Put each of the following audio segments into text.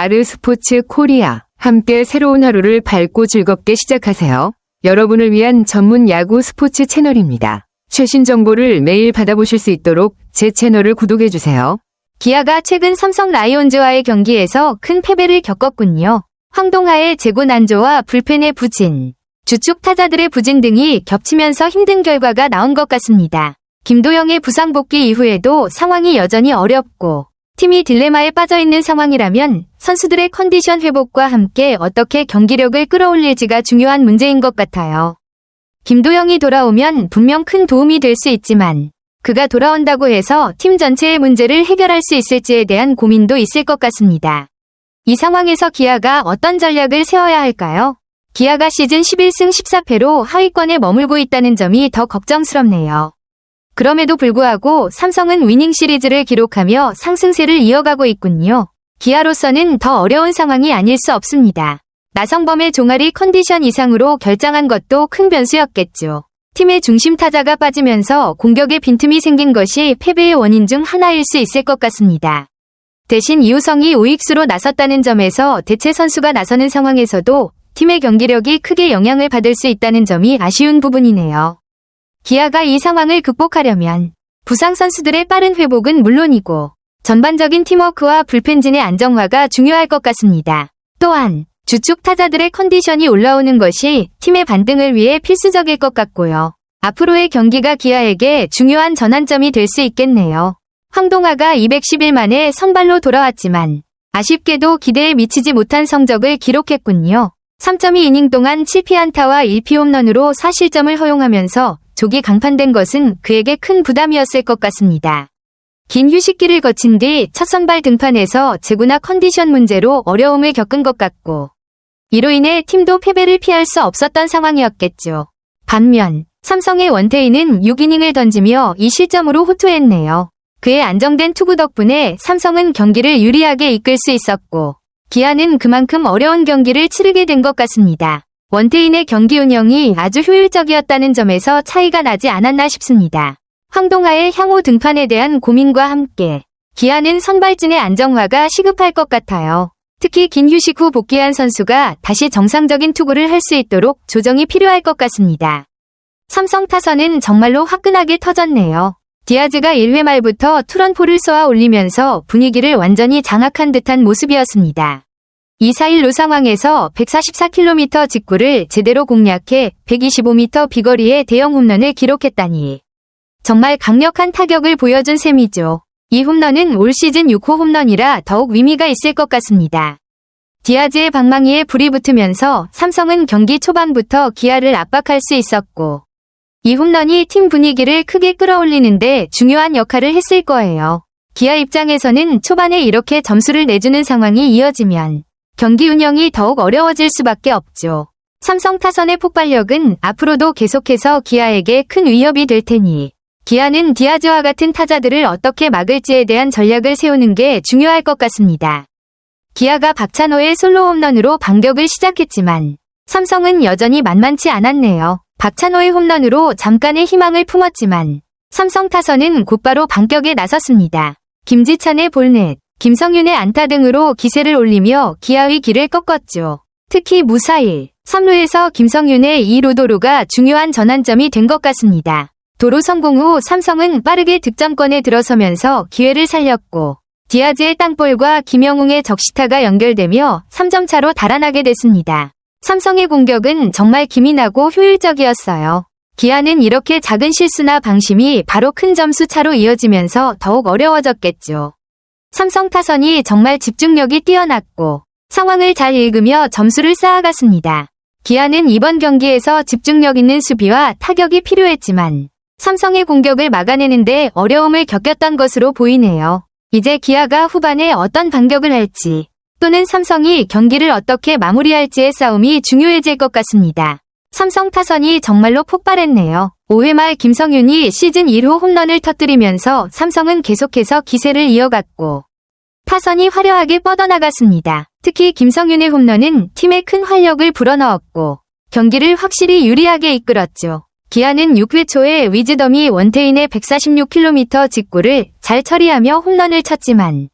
아르스포츠 코리아. 함께 새로운 하루를 밝고 즐겁게 시작하세요. 여러분을 위한 전문 야구 스포츠 채널입니다. 최신 정보를 매일 받아보실 수 있도록 제 채널을 구독해주세요. 기아가 최근 삼성 라이온즈와의 경기에서 큰 패배를 겪었군요. 황동하의 제구 난조와 불펜의 부진, 주축 타자들의 부진 등이 겹치면서 힘든 결과가 나온 것 같습니다. 김도영의 부상 복귀 이후에도 상황이 여전히 어렵고 팀이 딜레마에 빠져있는 상황이라면 선수들의 컨디션 회복과 함께 어떻게 경기력을 끌어올릴지가 중요한 문제인 것 같아요. 김도영이 돌아오면 분명 큰 도움이 될 수 있지만 그가 돌아온다고 해서 팀 전체의 문제를 해결할 수 있을지에 대한 고민도 있을 것 같습니다. 이 상황에서 기아가 어떤 전략을 세워야 할까요? 기아가 시즌 11승 14패로 하위권에 머물고 있다는 점이 더 걱정스럽네요. 그럼에도 불구하고 삼성은 위닝 시리즈를 기록하며 상승세를 이어가고 있군요. 기아로서는 더 어려운 상황이 아닐 수 없습니다. 나성범의 종아리 컨디션 이상으로 결장한 것도 큰 변수였겠죠. 팀의 중심 타자가 빠지면서 공격에 빈틈이 생긴 것이 패배의 원인 중 하나일 수 있을 것 같습니다. 대신 이우성이 우익수로 나섰다는 점에서 대체 선수가 나서는 상황에서도 팀의 경기력이 크게 영향을 받을 수 있다는 점이 아쉬운 부분이네요. 기아가 이 상황을 극복하려면 부상 선수들의 빠른 회복은 물론이고 전반적인 팀워크와 불펜진의 안정화가 중요할 것 같습니다. 또한 주축 타자들의 컨디션이 올라오는 것이 팀의 반등을 위해 필수적일 것 같고요. 앞으로의 경기가 기아에게 중요한 전환점이 될 수 있겠네요. 황동하가 210일 만에 선발로 돌아왔지만 아쉽게도 기대에 미치지 못한 성적을 기록했군요. 3.2이닝 동안 7피안타와 1피홈런으로 4실점을 허용하면서 조기 강판된 것은 그에게 큰 부담이었을 것 같습니다. 긴 휴식기를 거친 뒤 첫 선발 등판에서 제구나 컨디션 문제로 어려움을 겪은 것 같고 이로 인해 팀도 패배를 피할 수 없었던 상황이었겠죠. 반면 삼성의 원태인은 6이닝을 던지며 2실점으로 호투했네요. 그의 안정된 투구 덕분에 삼성은 경기를 유리하게 이끌 수 있었고 기아는 그만큼 어려운 경기를 치르게 된 것 같습니다. 원태인의 경기 운영이 아주 효율적이었다는 점에서 차이가 나지 않았나 싶습니다. 황동하의 향후 등판에 대한 고민과 함께 기아는 선발진의 안정화가 시급할 것 같아요. 특히 긴 휴식 후 복귀한 선수가 다시 정상적인 투구를 할 수 있도록 조정이 필요할 것 같습니다. 삼성 타선은 정말로 화끈하게 터졌네요. 디아즈가 1회 말부터 투런포를 쏘아 올리면서 분위기를 완전히 장악한 듯한 모습이었습니다. 2-4-1루 상황에서 144km 직구를 제대로 공략해 125m 비거리의 대형 홈런을 기록했다니 정말 강력한 타격을 보여준 셈이죠. 이 홈런은 올 시즌 6호 홈런이라 더욱 의미가 있을 것 같습니다. 디아즈의 방망이에 불이 붙으면서 삼성은 경기 초반부터 기아를 압박할 수 있었고 이 홈런이 팀 분위기를 크게 끌어올리는데 중요한 역할을 했을 거예요. 기아 입장에서는 초반에 이렇게 점수를 내주는 상황이 이어지면 경기 운영이 더욱 어려워질 수밖에 없죠. 삼성 타선의 폭발력은 앞으로도 계속해서 기아에게 큰 위협이 될 테니 기아는 디아즈와 같은 타자들을 어떻게 막을지에 대한 전략을 세우는 게 중요할 것 같습니다. 기아가 박찬호의 솔로 홈런으로 반격을 시작했지만 삼성은 여전히 만만치 않았네요. 박찬호의 홈런으로 잠깐의 희망을 품었지만 삼성 타선은 곧바로 반격에 나섰습니다. 김지찬의 볼넷, 김성윤의 안타 등으로 기세를 올리며 기아의 길을 꺾었죠. 특히 무사일, 3루에서 김성윤의 2루도루가 중요한 전환점이 된 것 같습니다. 도루 성공 후 삼성은 빠르게 득점권에 들어서면서 기회를 살렸고 디아즈의 땅볼과 김영웅의 적시타가 연결되며 3점 차로 달아나게 됐습니다. 삼성의 공격은 정말 기민하고 효율적이었어요. 기아는 이렇게 작은 실수나 방심이 바로 큰 점수 차로 이어지면서 더욱 어려워졌겠죠. 삼성 타선이 정말 집중력이 뛰어났고 상황을 잘 읽으며 점수를 쌓아갔습니다. 기아는 이번 경기에서 집중력 있는 수비와 타격이 필요했지만 삼성의 공격을 막아내는데 어려움을 겪었던 것으로 보이네요. 이제 기아가 후반에 어떤 반격을 할지 또는 삼성이 경기를 어떻게 마무리할지의 싸움이 중요해질 것 같습니다. 삼성 타선이 정말로 폭발했네요. 5회 말 김성윤이 시즌 1호 홈런을 터뜨리면서 삼성은 계속해서 기세를 이어갔고 타선이 화려하게 뻗어나갔습니다. 특히 김성윤의 홈런은 팀에 큰 활력을 불어넣었고 경기를 확실히 유리하게 이끌었죠. 기아는 6회 초에 위즈덤이 원태인의 146km 직구를 잘 처리하며 홈런을 쳤지만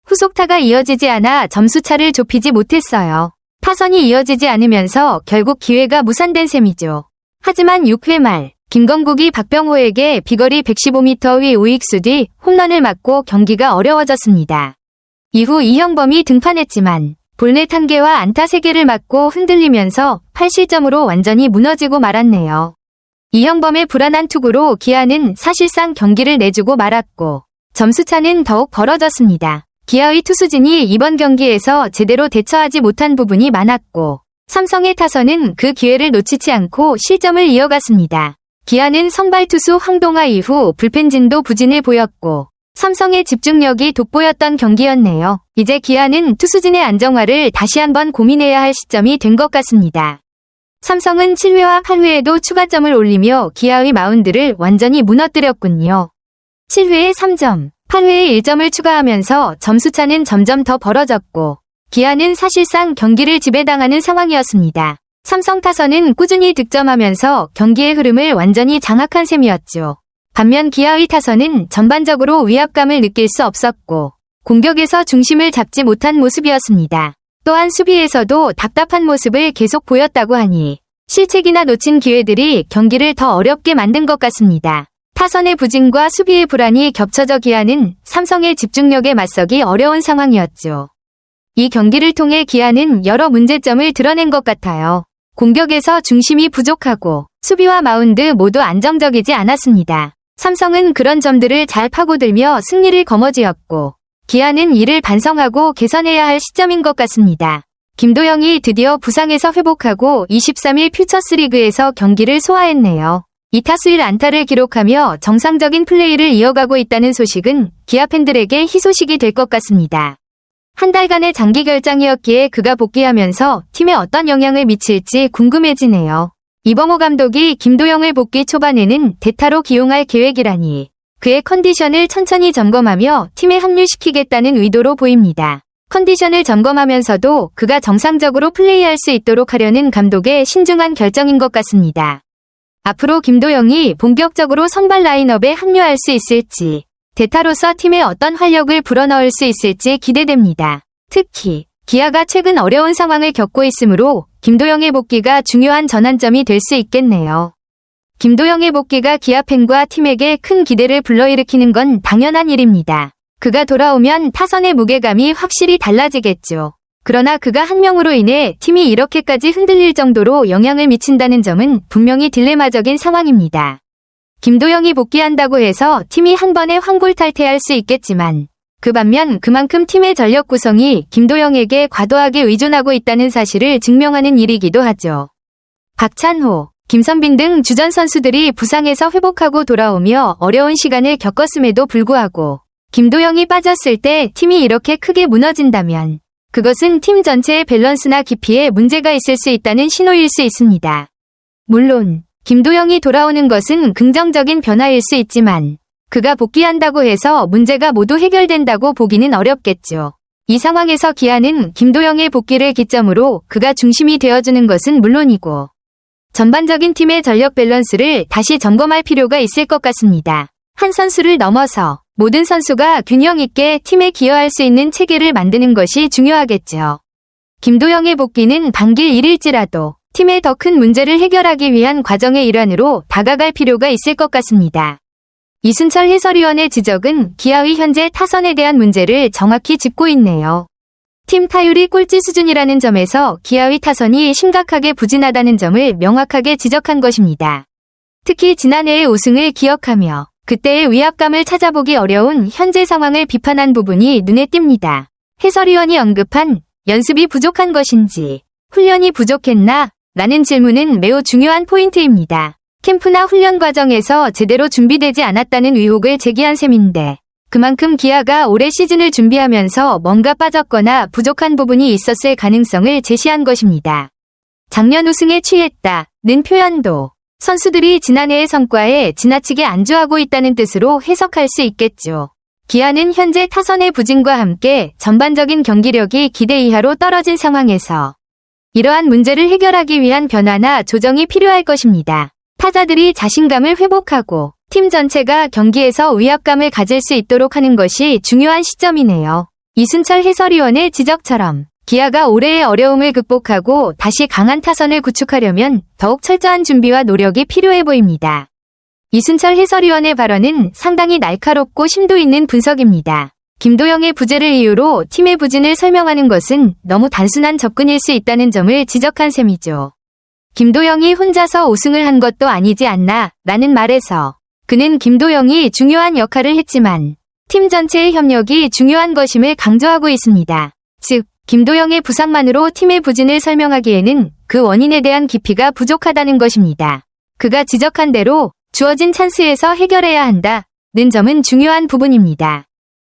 후속타가 이어지지 않아 점수차를 좁히지 못했어요. 타선이 이어지지 않으면서 결국 기회가 무산된 셈이죠. 하지만 6회 말 김건국이 박병호에게 비거리 115m 위 우익수 뒤 홈런을 맞고 경기가 어려워졌습니다. 이후 이형범이 등판했지만 볼넷 1개와 안타 3개를 맞고 흔들리면서 8실점으로 완전히 무너지고 말았네요. 이형범의 불안한 투구로 기아는 사실상 경기를 내주고 말았고 점수차는 더욱 벌어졌습니다. 기아의 투수진이 이번 경기에서 제대로 대처하지 못한 부분이 많았고 삼성의 타선은 그 기회를 놓치지 않고 실점을 이어갔습니다. 기아는 선발 투수 황동하 이후 불펜진도 부진을 보였고 삼성의 집중력이 돋보였던 경기였네요. 이제 기아는 투수진의 안정화를 다시 한번 고민해야 할 시점이 된 것 같습니다. 삼성은 7회와 8회에도 추가점을 올리며 기아의 마운드를 완전히 무너뜨렸군요. 7회에 3점, 8회에 1점을 추가하면서 점수차는 점점 더 벌어졌고 기아는 사실상 경기를 지배당하는 상황이었습니다. 삼성 타선은 꾸준히 득점하면서 경기의 흐름을 완전히 장악한 셈이었죠. 반면 기아의 타선은 전반적으로 위압감을 느낄 수 없었고 공격에서 중심을 잡지 못한 모습이었습니다. 또한 수비에서도 답답한 모습을 계속 보였다고 하니 실책이나 놓친 기회들이 경기를 더 어렵게 만든 것 같습니다. 타선의 부진과 수비의 불안이 겹쳐져 기아는 삼성의 집중력에 맞서기 어려운 상황이었죠. 이 경기를 통해 기아는 여러 문제점을 드러낸 것 같아요. 공격에서 중심이 부족하고 수비와 마운드 모두 안정적이지 않았습니다. 삼성은 그런 점들을 잘 파고들며 승리를 거머쥐었고 기아는 이를 반성하고 개선해야 할 시점인 것 같습니다. 김도영이 드디어 부상에서 회복하고 23일 퓨처스리그에서 경기를 소화했네요. 2타수 1안타를 기록하며 정상적인 플레이를 이어가고 있다는 소식은 기아 팬들에게 희소식이 될 것 같습니다. 한 달간의 장기 결장이었기에 그가 복귀하면서 팀에 어떤 영향을 미칠지 궁금해지네요. 이범호 감독이 김도영을 복귀 초반에는 대타로 기용할 계획이라니 그의 컨디션을 천천히 점검하며 팀에 합류시키겠다는 의도로 보입니다. 컨디션을 점검하면서도 그가 정상적으로 플레이할 수 있도록 하려는 감독의 신중한 결정인 것 같습니다. 앞으로 김도영이 본격적으로 선발 라인업에 합류할 수 있을지, 대타로서 팀에 어떤 활력을 불어넣을 수 있을지 기대됩니다. 특히 기아가 최근 어려운 상황을 겪고 있으므로 김도영의 복귀가 중요한 전환점이 될 수 있겠네요. 김도영의 복귀가 기아 팬과 팀에게 큰 기대를 불러일으키는 건 당연한 일입니다. 그가 돌아오면 타선의 무게감이 확실히 달라지겠죠. 그러나 그가 한 명으로 인해 팀이 이렇게까지 흔들릴 정도로 영향을 미친다는 점은 분명히 딜레마적인 상황입니다. 김도영이 복귀한다고 해서 팀이 한 번에 환골탈퇴할 수 있겠지만 그 반면 그만큼 팀의 전력 구성이 김도영에게 과도하게 의존하고 있다는 사실을 증명하는 일이기도 하죠. 박찬호, 김선빈 등 주전 선수들이 부상에서 회복하고 돌아오며 어려운 시간을 겪었음에도 불구하고 김도영이 빠졌을 때 팀이 이렇게 크게 무너진다면 그것은 팀 전체의 밸런스나 깊이에 문제가 있을 수 있다는 신호일 수 있습니다. 물론 김도영이 돌아오는 것은 긍정적인 변화일 수 있지만 그가 복귀한다고 해서 문제가 모두 해결된다고 보기는 어렵겠죠. 이 상황에서 기아는 김도영의 복귀를 기점으로 그가 중심이 되어주는 것은 물론이고 전반적인 팀의 전력 밸런스를 다시 점검할 필요가 있을 것 같습니다. 한 선수를 넘어서 모든 선수가 균형 있게 팀에 기여할 수 있는 체계를 만드는 것이 중요하겠죠. 김도영의 복귀는 반길 일일지라도 팀의 더 큰 문제를 해결하기 위한 과정의 일환으로 다가갈 필요가 있을 것 같습니다. 이순철 해설위원의 지적은 기아의 현재 타선에 대한 문제를 정확히 짚고 있네요. 팀 타율이 꼴찌 수준이라는 점에서 기아의 타선이 심각하게 부진하다는 점을 명확하게 지적한 것입니다. 특히 지난해의 우승을 기억하며 그때의 위압감을 찾아보기 어려운 현재 상황을 비판한 부분이 눈에 띕니다. 해설위원이 언급한 연습이 부족한 것인지 훈련이 부족했나? 라는 질문은 매우 중요한 포인트입니다. 캠프나 훈련 과정에서 제대로 준비되지 않았다는 의혹을 제기한 셈인데 그만큼 기아가 올해 시즌을 준비하면서 뭔가 빠졌거나 부족한 부분이 있었을 가능성을 제시한 것입니다. 작년 우승에 취했다는 표현도 선수들이 지난해의 성과에 지나치게 안주하고 있다는 뜻으로 해석할 수 있겠죠. 기아는 현재 타선의 부진과 함께 전반적인 경기력이 기대 이하로 떨어진 상황에서 이러한 문제를 해결하기 위한 변화나 조정이 필요할 것입니다. 타자들이 자신감을 회복하고 팀 전체가 경기에서 위압감을 가질 수 있도록 하는 것이 중요한 시점이네요. 이순철 해설위원의 지적처럼 기아가 올해의 어려움을 극복하고 다시 강한 타선을 구축하려면 더욱 철저한 준비와 노력이 필요해 보입니다. 이순철 해설위원의 발언은 상당히 날카롭고 심도 있는 분석입니다. 김도영의 부재를 이유로 팀의 부진을 설명하는 것은 너무 단순한 접근일 수 있다는 점을 지적한 셈이죠. 김도영이 혼자서 우승을 한 것도 아니지 않나 라는 말에서 그는 김도영이 중요한 역할을 했지만 팀 전체의 협력이 중요한 것임을 강조하고 있습니다. 즉, 김도영의 부상만으로 팀의 부진을 설명하기에는 그 원인에 대한 깊이가 부족하다는 것입니다. 그가 지적한 대로 주어진 찬스에서 해결해야 한다는 점은 중요한 부분입니다.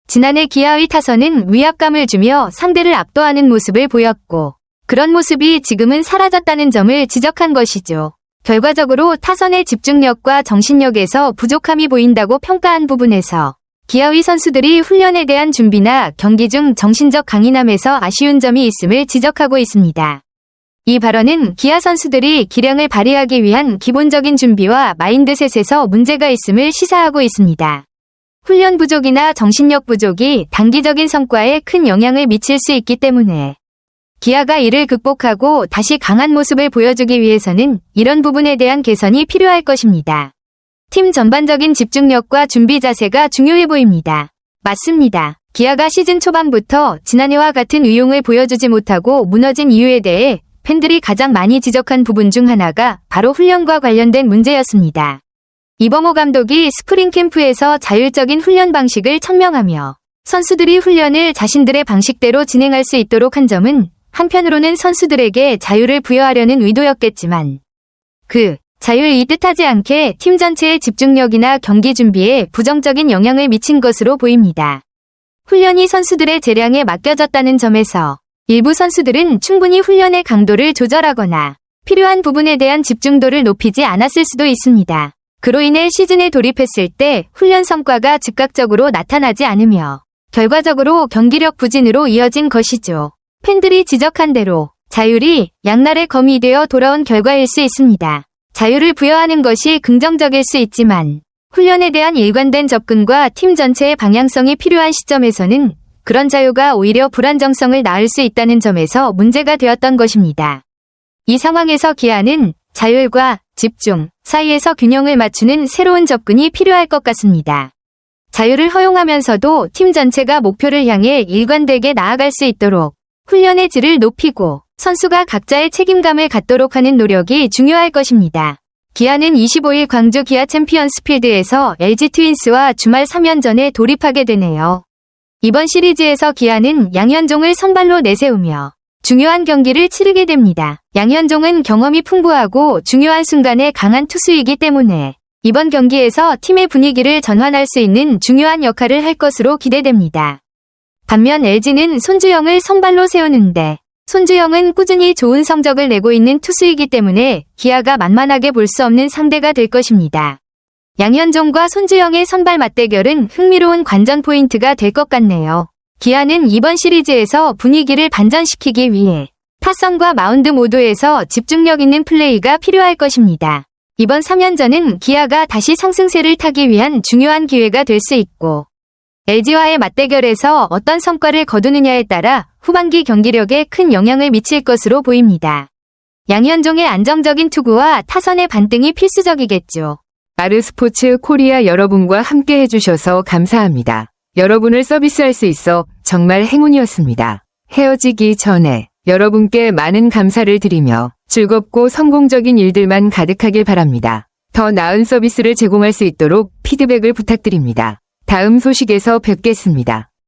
지난해 기아의 타선은 위압감을 주며 상대를 압도하는 모습을 보였고 그런 모습이 지금은 사라졌다는 점을 지적한 것이죠. 결과적으로 타선의 집중력과 정신력에서 부족함이 보인다고 평가한 부분에서 기아의 선수들이 훈련에 대한 준비나 경기 중 정신적 강인함에서 아쉬운 점이 있음을 지적하고 있습니다. 이 발언은 기아 선수들이 기량을 발휘하기 위한 기본적인 준비와 마인드셋에서 문제가 있음을 시사하고 있습니다. 훈련 부족이나 정신력 부족이 단기적인 성과에 큰 영향을 미칠 수 있기 때문에 기아가 이를 극복하고 다시 강한 모습을 보여주기 위해서는 이런 부분에 대한 개선이 필요할 것입니다. 팀 전반적인 집중력과 준비 자세가 중요해 보입니다. 맞습니다. 기아가 시즌 초반부터 지난해와 같은 의용을 보여주지 못하고 무너진 이유에 대해 팬들이 가장 많이 지적한 부분 중 하나가 바로 훈련과 관련된 문제였습니다. 이범호 감독이 스프링 캠프에서 자율적인 훈련 방식을 천명하며 선수들이 훈련을 자신들의 방식대로 진행할 수 있도록 한 점은 한편으로는 선수들에게 자유를 부여하려는 의도였겠지만 그 자율이 뜻하지 않게 팀 전체의 집중력이나 경기 준비에 부정적인 영향을 미친 것으로 보입니다. 훈련이 선수들의 재량에 맡겨졌다는 점에서 일부 선수들은 충분히 훈련의 강도를 조절하거나 필요한 부분에 대한 집중도를 높이지 않았을 수도 있습니다. 그로 인해 시즌에 돌입했을 때 훈련 성과가 즉각적으로 나타나지 않으며 결과적으로 경기력 부진으로 이어진 것이죠. 팬들이 지적한 대로 자율이 양날의 검이 되어 돌아온 결과일 수 있습니다. 자유를 부여하는 것이 긍정적일 수 있지만 훈련에 대한 일관된 접근과 팀 전체의 방향성이 필요한 시점에서는 그런 자유가 오히려 불안정성을 낳을 수 있다는 점에서 문제가 되었던 것입니다. 이 상황에서 기아는 자율과 집중 사이에서 균형을 맞추는 새로운 접근이 필요할 것 같습니다. 자유를 허용하면서도 팀 전체가 목표를 향해 일관되게 나아갈 수 있도록 훈련의 질을 높이고 선수가 각자의 책임감을 갖도록 하는 노력이 중요할 것입니다. 기아는 25일 광주 기아 챔피언스 필드에서 LG 트윈스와 주말 3연전에 돌입하게 되네요. 이번 시리즈에서 기아는 양현종을 선발로 내세우며 중요한 경기를 치르게 됩니다. 양현종은 경험이 풍부하고 중요한 순간에 강한 투수이기 때문에 이번 경기에서 팀의 분위기를 전환할 수 있는 중요한 역할을 할 것으로 기대됩니다. 반면 LG는 손주영을 선발로 세우는데 손주영은 꾸준히 좋은 성적을 내고 있는 투수이기 때문에 기아가 만만하게 볼 수 없는 상대가 될 것입니다. 양현종과 손주영의 선발 맞대결은 흥미로운 관전 포인트가 될 것 같네요. 기아는 이번 시리즈에서 분위기를 반전시키기 위해 타선과 마운드 모두에서 집중력 있는 플레이가 필요할 것입니다. 이번 3연전은 기아가 다시 상승세를 타기 위한 중요한 기회가 될 수 있고 LG와의 맞대결에서 어떤 성과를 거두느냐에 따라 후반기 경기력에 큰 영향을 미칠 것으로 보입니다. 양현종의 안정적인 투구와 타선의 반등이 필수적이겠죠. 아르스포츠 코리아 여러분과 함께 해주셔서 감사합니다. 여러분을 서비스할 수 있어 정말 행운이었습니다. 헤어지기 전에 여러분께 많은 감사를 드리며 즐겁고 성공적인 일들만 가득하길 바랍니다. 더 나은 서비스를 제공할 수 있도록 피드백을 부탁드립니다. 다음 소식에서 뵙겠습니다.